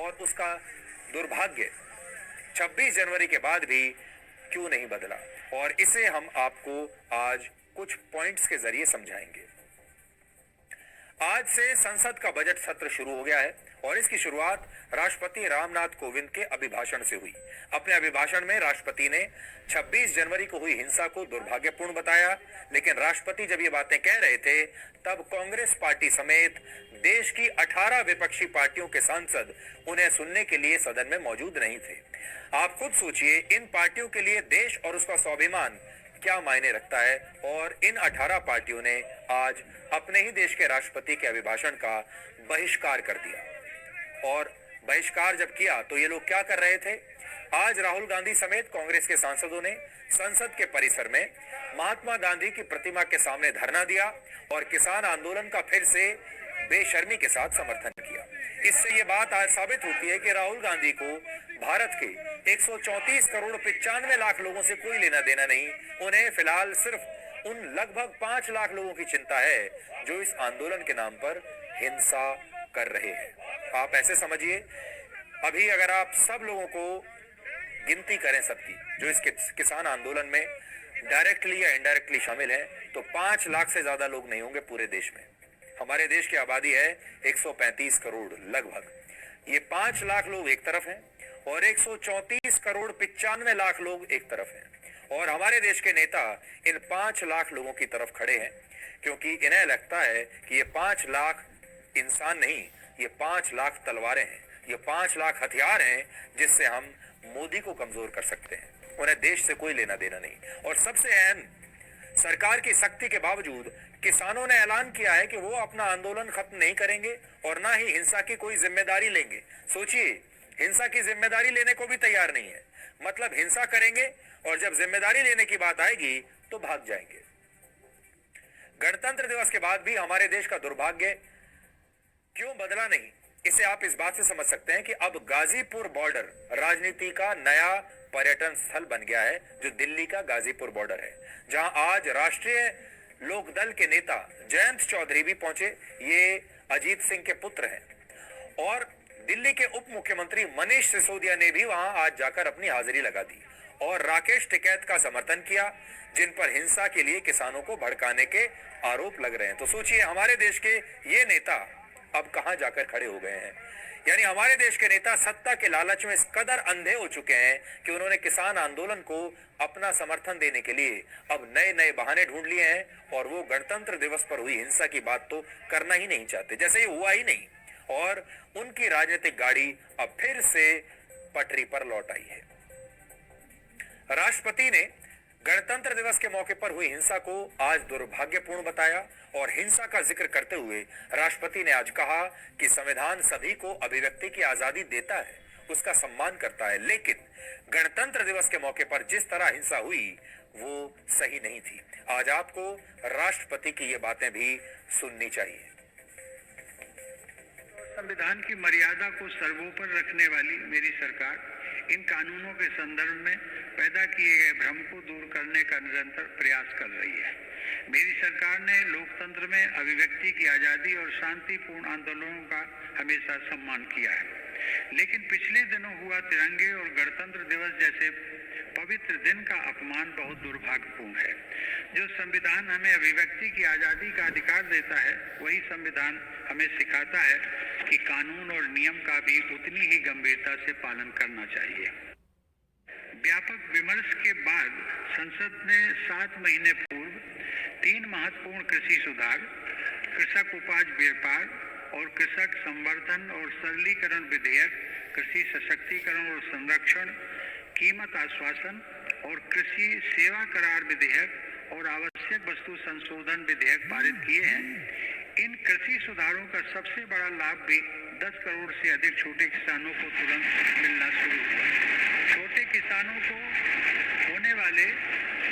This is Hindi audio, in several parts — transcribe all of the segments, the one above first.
और उसका दुर्भाग्य 26 जनवरी के बाद भी क्यों नहीं बदला, और इसे हम आपको आज कुछ पॉइंट्स के जरिए समझाएंगे। आज से संसद का बजट सत्र शुरू हो गया है और इसकी शुरुआत राष्ट्रपति रामनाथ कोविंद के अभिभाषण से हुई। अपने अभिभाषण में राष्ट्रपति ने 26 जनवरी को हुई हिंसा को दुर्भाग्यपूर्ण बताया, लेकिन राष्ट्रपति जब ये बातें कह रहे थे तब कांग्रेस पार्टी समेत देश की 18 विपक्षी पार्टियों के सांसद उन्हें सुनने के लिए सदन में मौजूद नहीं थे। आप खुद सोचिए, इन पार्टियों के लिए देश और उसका स्वाभिमान क्या मायने रखता है, और इन 18 पार्टियों ने आज अपने ही देश के राष्ट्रपति के अभिभाषण का बहिष्कार कर दिया। और बहिष्कार जब किया तो ये लोग क्या कर रहे थे? आज राहुल गांधी समेत कांग्रेस के सांसदों ने संसद के परिसर में महात्मा गांधी की प्रतिमा के सामने धरना दिया और किसान आंदोलन का फिर से बेशर्मी के साथ समर्थन किया। इससे ये बात आज साबित होती है कि राहुल गांधी को भारत के 134 करोड़ 95 लाख लोगों से कोई लेना देना नहीं। उन्हें फिलहाल सिर्फ उन लगभग 5 लाख लोगों की चिंता है जो इस आंदोलन के नाम पर हिंसा कर रहे हैं। आप ऐसे समझिए, अभी अगर आप सब लोगों को गिनती करें सबकी जो इस किसान आंदोलन में डायरेक्टली या इनडायरेक्टली शामिल हैं, तो 5 लाख से ज्यादा लोग नहीं होंगे पूरे देश में। हमारे देश की आबादी है 135 करोड़ लगभग। ये 5 लाख लोग एक तरफ हैं और 134 करोड़ 95 लाख लोग एक तरफ हैं, और हमारे देश के नेता इन 5 लाख लोगों की तरफ खड़े हैं, क्योंकि इन्हें लगता है कि ये 5 लाख इंसान नहीं, ये 5 लाख तलवारें हैं, ये 5 लाख हथियार हैं जिससे हम मोदी को कमजोर कर सकते हैं। उन्हें देश से कोई लेना देना नहीं। और सबसे अहम, सरकार की सख्ती के बावजूद किसानों ने ऐलान किया है कि वो अपना आंदोलन खत्म नहीं करेंगे और ना ही हिंसा की कोई जिम्मेदारी लेंगे। सोचिए, हिंसा की जिम्मेदारी लेने को भी तैयार नहीं है। मतलब हिंसा करेंगे और जब जिम्मेदारी लेने की बात आएगी तो भाग जाएंगे। गणतंत्र दिवस के बाद भी हमारे देश का दुर्भाग्य क्यों बदला नहीं, इसे आप इस बात से समझ सकते हैं कि अब गाजीपुर बॉर्डर राजनीति का नया पर्यटन स्थल बन गया है, जो दिल्ली का गाजीपुर बॉर्डर है, जहां आज राष्ट्रीय लोकदल के नेता जयंत चौधरी भी पहुंचे। ये अजीत सिंह के पुत्र हैं। और दिल्ली के उप मुख्यमंत्री मनीष सिसोदिया ने भी वहां आज जाकर अपनी हाजिरी लगा दी और राकेश टिकैत का समर्थन किया, जिन पर हिंसा के लिए किसानों को भड़काने के आरोप लग रहे हैं। तो सोचिए, हमारे देश के ये नेता अब कहां जाकर खड़े हो गए हैं। यानी हमारे देश के नेता सत्ता के लालच में इस कदर अंधे हो चुके हैं कि उन्होंने किसान आंदोलन को अपना समर्थन देने के लिए अब नए नए बहाने ढूंढ लिए हैं, और वो गणतंत्र दिवस पर हुई हिंसा की बात तो करना ही नहीं चाहते, जैसे ये हुआ ही नहीं। और उनकी राजनीतिक गाड़ी अब फिर से पटरी पर लौट आई है। राष्ट्रपति ने गणतंत्र दिवस के मौके पर हुई हिंसा को आज दुर्भाग्यपूर्ण बताया, और हिंसा का जिक्र करते हुए राष्ट्रपति ने आज कहा कि संविधान सभी को अभिव्यक्ति की आजादी देता है, उसका सम्मान करता है, लेकिन गणतंत्र दिवस के मौके पर जिस तरह हिंसा हुई वो सही नहीं थी। आज आपको राष्ट्रपति की ये बातें भी सुननी चाहिए। संविधान की मर्यादा को सर्वोपरि रखने वाली मेरी सरकार इन कानूनों के संदर्भ में पैदा किए गए भ्रम को दूर करने का निरंतर प्रयास कर रही है। मेरी सरकार ने लोकतंत्र में अभिव्यक्ति की आजादी और शांतिपूर्ण आंदोलनों का हमेशा सम्मान किया है, लेकिन पिछले दिनों हुआ तिरंगे और गणतंत्र दिवस जैसे पवित्र दिन का अपमान बहुत दुर्भाग्यपूर्ण है। जो संविधान हमें अभिव्यक्ति की आजादी का अधिकार देता है, वही संविधान हमें सिखाता है कि कानून और नियम का भी उतनी ही गंभीरता से पालन करना चाहिए। व्यापक विमर्श के बाद संसद ने 7 महीने पूर्व 3 महत्वपूर्ण कृषि सुधार, कृषक उपज व्यापार और कृषक संवर्धन और सरलीकरण विधेयक, कृषि सशक्तिकरण और संरक्षण, कीमत आश्वासन और कृषि सेवा करार विधेयक और आवश्यक वस्तु संशोधन विधेयक पारित किए हैं। इन कृषि सुधारों का सबसे बड़ा लाभ भी 10 करोड़ से अधिक छोटे किसानों को तुरंत मिलना शुरू हुआ। छोटे किसानों को होने वाले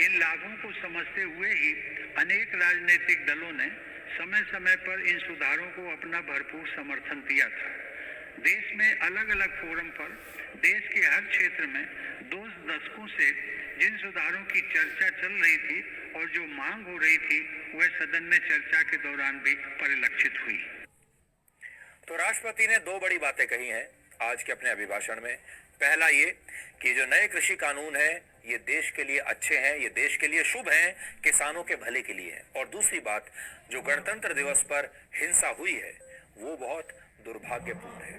इन लाभों को समझते हुए ही अनेक राजनीतिक दलों ने समय समय पर इन सुधारों को अपना भरपूर समर्थन दिया था। देश में अलग अलग फोरम पर देश के हर क्षेत्र में 2 दशकों से जिन सुधारों की चर्चा चल रही थी और जो मांग हो रही थी, वह सदन में चर्चा के दौरान भी परिलक्षित हुई। तो राष्ट्रपति ने 2 बड़ी बातें कही हैं। आज के अपने अभिभाषण में। पहला ये कि जो नए कृषि कानून है ये देश के लिए अच्छे हैं, ये देश के लिए शुभ हैं, किसानों के भले के लिए हैं। और दूसरी बात, जो गणतंत्र दिवस पर हिंसा हुई है वो बहुत दुर्भाग्यपूर्ण है,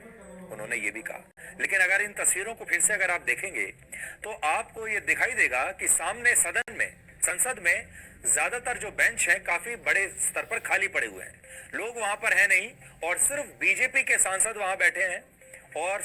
उन्होंने ये भी कहा। लेकिन अगर इन तस्वीरों को फिर से अगर आप देखेंगे तो आपको ये दिखाई देगा कि सामने सदन में, संसद में ज्यादातर जो बेंच हैं काफी बड़े स्तर पर खाली पड़े हुए हैं, लोग वहां पर है नहीं और सिर्फ बीजेपी के सांसद वहां बैठे हैं और